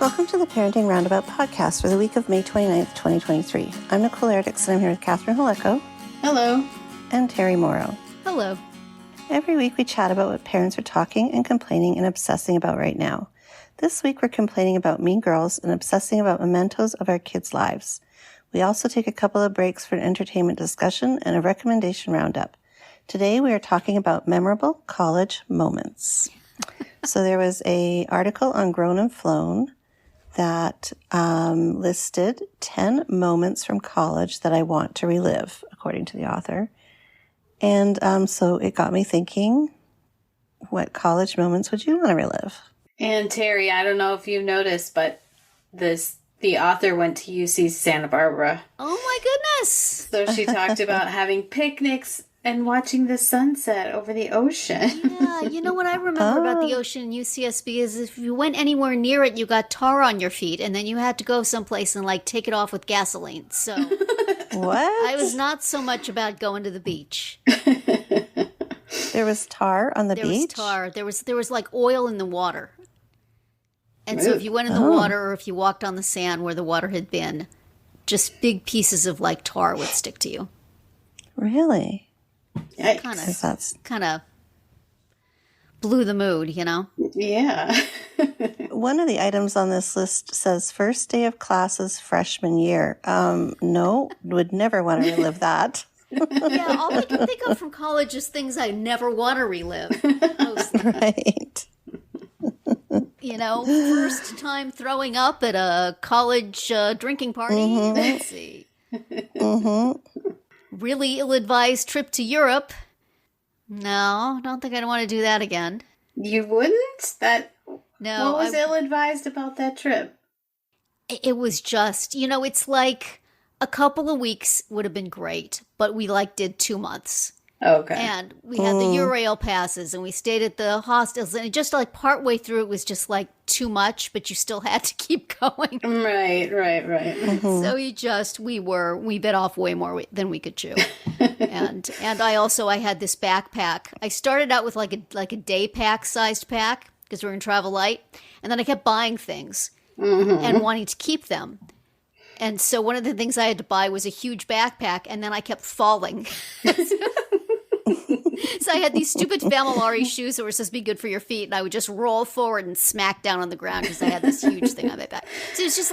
Welcome to the Parenting Roundabout podcast for the week of May 29th, 2023. I'm Nicole Erdix, and I'm here with Catherine Haleko. Hello. And Terry Morrow. Hello. Every week we chat about what parents are talking and complaining and obsessing about right now. This week we're complaining about Mean Girls and obsessing about mementos of our kids' lives. We also take a couple of breaks for an entertainment discussion and a recommendation roundup. Today we are talking about memorable college moments. So there was an article on Grown and Flown that listed 10 moments from college that I want to relive, according to the author. And so it got me thinking, what college moments would you want to relive? And Terry, I don't know if you noticed, but the author went to UC Santa Barbara. Oh my goodness. So she talked about having picnics and watching the sunset over the ocean. Yeah, you know what I remember about the ocean in UCSB is if you went anywhere near it, you got tar on your feet, and then you had to go someplace and take it off with gasoline. So What? I was not so much about going to the beach. There was tar on the beach? There was tar. There was like oil in the water. And so if you went in the water or if you walked on the sand where the water had been, just big pieces of tar would stick to you. Really? Kind of blew the mood, you know? Yeah. One of the items on this list says first day of classes freshman year. No, would never want to relive that. Yeah, all I can think of from college is things I never want to relive. Mostly. Right. You know, first time throwing up at a college drinking party. Mm-hmm. Let's see. Mm-hmm. Really ill-advised trip to Europe. No, don't think I'd want to do that again. You wouldn't? No. What was ill-advised about that trip? It was just, it's like a couple of weeks would have been great, but we did 2 months. Okay. And we had the Eurail passes and we stayed at the hostels, and it just partway through it was just too much, but you still had to keep going. Right. Mm-hmm. So we bit off way more than we could chew. and I had this backpack. I started out with a day pack sized pack because we were in Travel Light, and then I kept buying things and wanting to keep them. And so one of the things I had to buy was a huge backpack, and then I kept falling. So I had these stupid Familari shoes that were supposed to be good for your feet, and I would just roll forward and smack down on the ground because I had this huge thing on my back. So it's just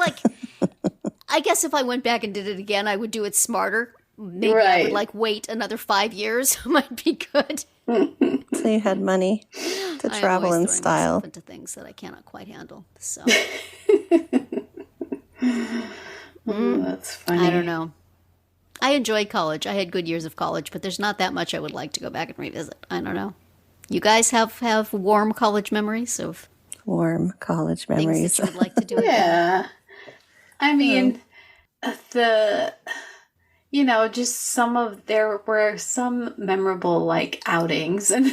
I guess if I went back and did it again, I would do it smarter. Maybe I would wait another 5 years. Might be good. So you had money to travel in style. Into things that I cannot quite handle. So That's funny. I don't know. I enjoyed college. I had good years of college, but there's not that much I would like to go back and revisit. I don't know. You guys have warm college memories of warm college memories things that you would like to do again? Yeah. I mean, there were some memorable outings and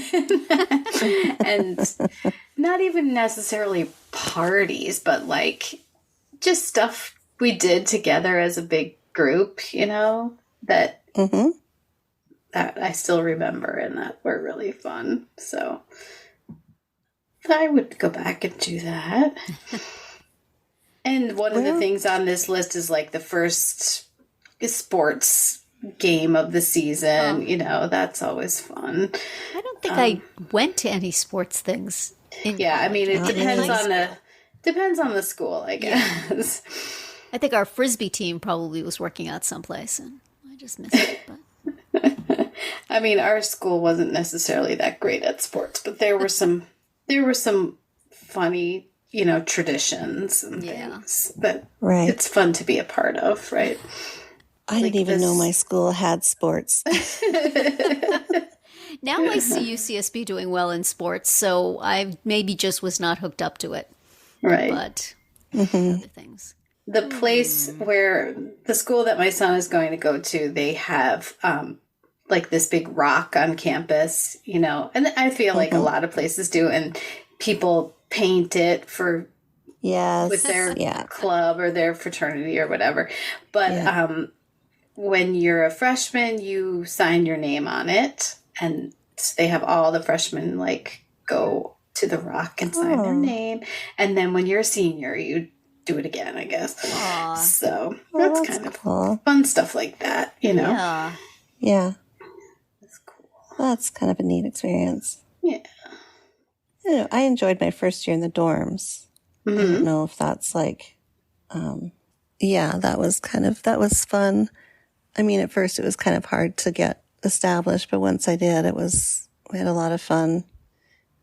and not even necessarily parties, but just stuff we did together as a big group, that I still remember and that were really fun. So I would go back and do that. And one of the things on this list is the first sports game of the season. That's always fun. I don't think I went to any sports things. I mean, it depends on the school, I guess. Yeah. I think our Frisbee team probably was working out someplace, and I just missed it. But I mean, our school wasn't necessarily that great at sports, but there were some funny, traditions and things that it's fun to be a part of, right? I didn't even know my school had sports. Now I see UCSB doing well in sports, so I maybe just was not hooked up to it. Right. But other things. The place where the school that my son is going to go to, they have this big rock on campus, and I feel like a lot of places do, and people paint it with their club or their fraternity or whatever. But when you're a freshman, you sign your name on it, and they have all the freshmen go to the rock and sign their name. And then when you're a senior, you do it again, I guess. Aw. So Oh, that's kind of cool. fun stuff like that, you know? Yeah. Yeah, That's cool. that's kind of a neat experience. Yeah. I enjoyed my first year in the dorms. I don't know if that's like, yeah, that was fun. I mean, at first it was kind of hard to get established, but once I did, we had a lot of fun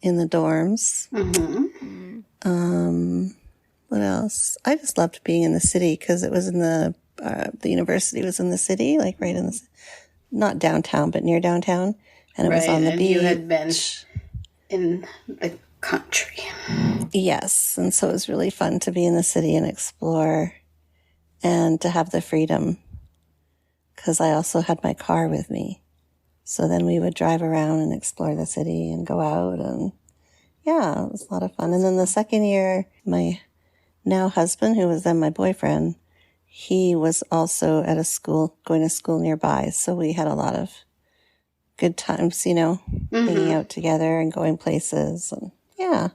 in the dorms. What else? I just loved being in the city because it was in the university was in the city, like right in the, not downtown, but near downtown. And it was on the and beach. you had been in the country. Yes. And so it was really fun to be in the city and explore and to have the freedom because I also had my car with me. So then we would drive around and explore the city and go out. And yeah, it was a lot of fun. And then the second year, my now husband, who was then my boyfriend, he was also at a school, going to school nearby. So we had a lot of good times, hanging out together and going places. And yeah,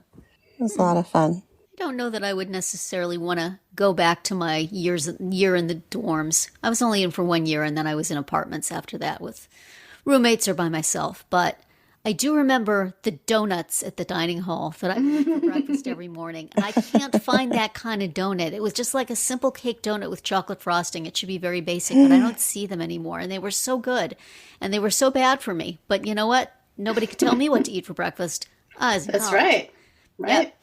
it was a lot of fun. I don't know that I would necessarily want to go back to my year in the dorms. I was only in for 1 year, and then I was in apartments after that with roommates or by myself. But I do remember the donuts at the dining hall that I would eat for breakfast every morning. And I can't find that kind of donut. It was just like a simple cake donut with chocolate frosting. It should be very basic, but I don't see them anymore. And they were so good. And they were so bad for me. But you know what? Nobody could tell me what to eat for breakfast. I was in That's college. right. Right. Yep.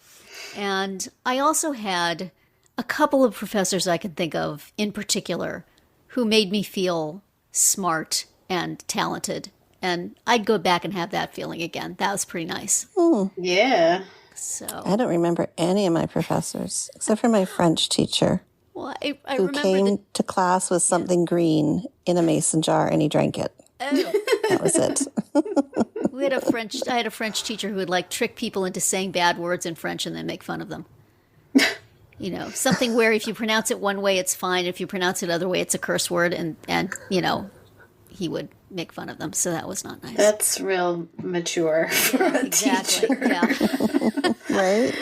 And I also had a couple of professors I could think of in particular who made me feel smart and talented. And I'd go back and have that feeling again. That was pretty nice. Yeah. So, I don't remember any of my professors except for my French teacher well, I who remember came to class with something green in a mason jar and he drank it. That was it. I had a French teacher who would like trick people into saying bad words in French and then make fun of them. Something where if you pronounce it one way, it's fine. If you pronounce it other way, it's a curse word. And he would make fun of them. So that was not nice. That's real mature for a Exactly. teacher. Yeah. Right?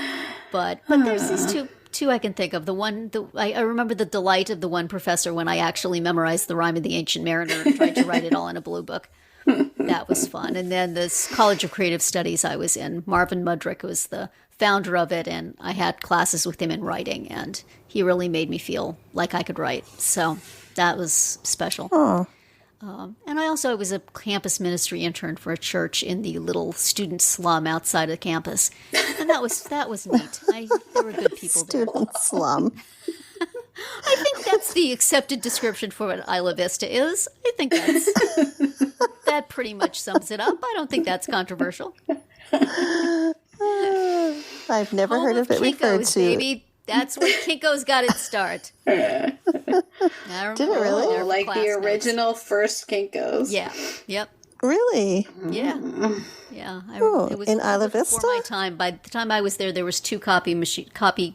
But there's these two I can think of. I remember the delight of the one professor when I actually memorized the Rime of the Ancient Mariner and tried to write it all in a blue book. That was fun. And then this College of Creative Studies I was in, Marvin Mudrick was the founder of it, and I had classes with him in writing, and he really made me feel like I could write. So that was special. Oh, And I also was a campus ministry intern for a church in the little student slum outside of campus, and that was neat. There were good people there. student slum. I think that's the accepted description for what Isla Vista is. I think that pretty much sums it up. I don't think that's controversial. I've never Home heard of it referred Kinko's, to. baby. That's where Kinko's got its start. Did it really? Oh, like the original first Kinko's. Yeah. Yep. Really? Yeah. Yeah. Oh, it was in a little Isla bit Vista? before my time. By the time I was there was two copy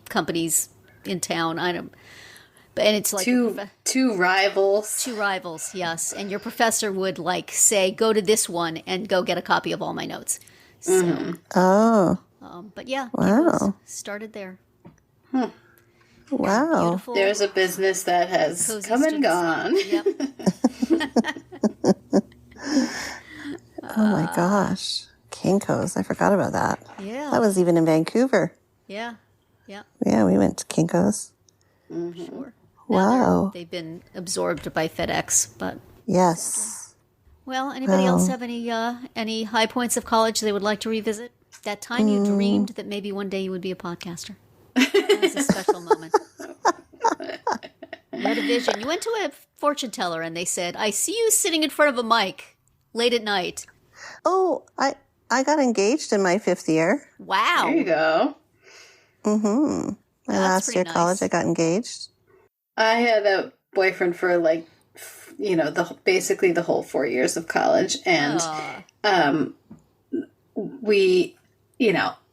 companies in town. And it's like Two rivals. two rivals, yes. And your professor would say, go to this one and go get a copy of all my notes. So, Oh, but yeah, Wow. Kinko's started there. wow. Beautiful. There's a business that has cozy come and students. gone. Yep. Oh my gosh. Kinko's. I forgot about that. Yeah. That was even in Vancouver. Yeah. Yeah. Yeah, we went to Kinko's. Sure. Wow. They've been absorbed by FedEx, but Yes. well, anybody else have any high points of college they would like to revisit? That time you dreamed that maybe one day you would be a podcaster. That was a special moment. You had a vision. You went to a fortune teller and they said, I see you sitting in front of a mic late at night. Oh, I got engaged in my 5th year. Wow. There you go. My That's last pretty year of nice. college, I got engaged. I had a boyfriend for basically the whole 4 years of college, and we,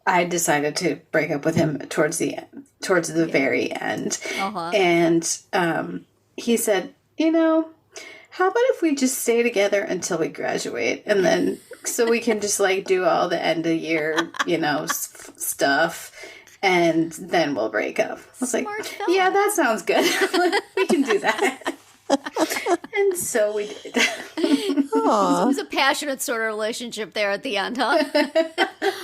I decided to break up with him towards the very end, and he said, how about if we just stay together until we graduate, and then so we can just do all the end of year, stuff. and then we'll break up. I was Smart like, fella. yeah, that sounds good. We can do that. And so we did. It was a passionate sort of relationship there at the end, huh?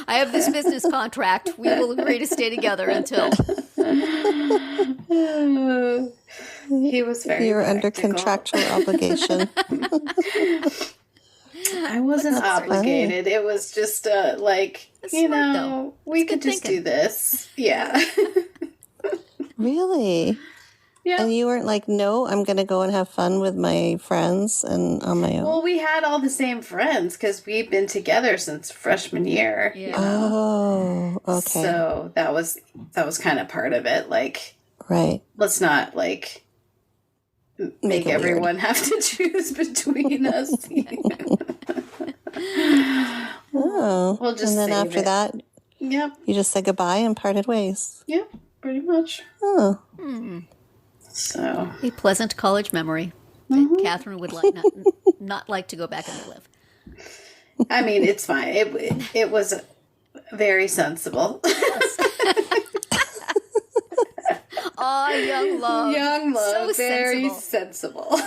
I have this business contract. We will agree to stay together until. He was very You were under practical. contractual obligation. I wasn't obligated. It was just like, That's you smart, know, we could good just thinking. do this. Yeah. Really? Yeah. And you weren't like, no, I'm going to go and have fun with my friends and on my own. Well, we had all the same friends because we've been together since freshman year. Yeah. Oh, okay. So that was kind of part of it. Like, Right. let's not like make it weird. everyone have to choose between us. Oh. We'll just and then save after it. that, Yep. you just said goodbye and parted ways. Yep. Pretty much. Oh. So A pleasant college memory that Catherine would not like to go back and relive. I mean, it's fine. It was very sensible. Oh, young love. Young love, So very sensible.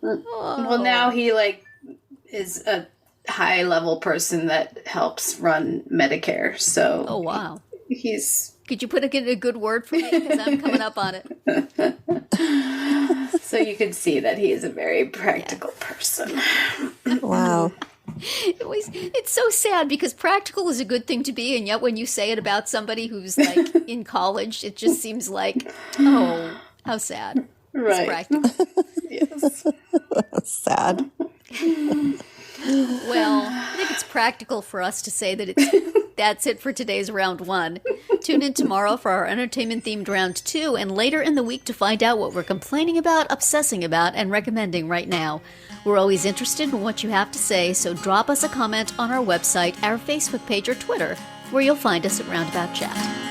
Well, now he like is a high level person that helps run Medicare. So Oh, wow. he's Could you put a good word for me? Because I'm coming up on it. so you can see that he is a very practical person. Wow. It's so sad because practical is a good thing to be, and yet when you say it about somebody who's like in college, it just seems like, oh, how sad. It's Right. practical. Yes. That's sad. Well, I think it's practical for us to say that that's it for today's round 1. Tune in tomorrow for our entertainment-themed round 2, and later in the week to find out what we're complaining about, obsessing about, and recommending right now. We're always interested in what you have to say, so drop us a comment on our website, our Facebook page, or Twitter, where you'll find us at Roundabout Chat.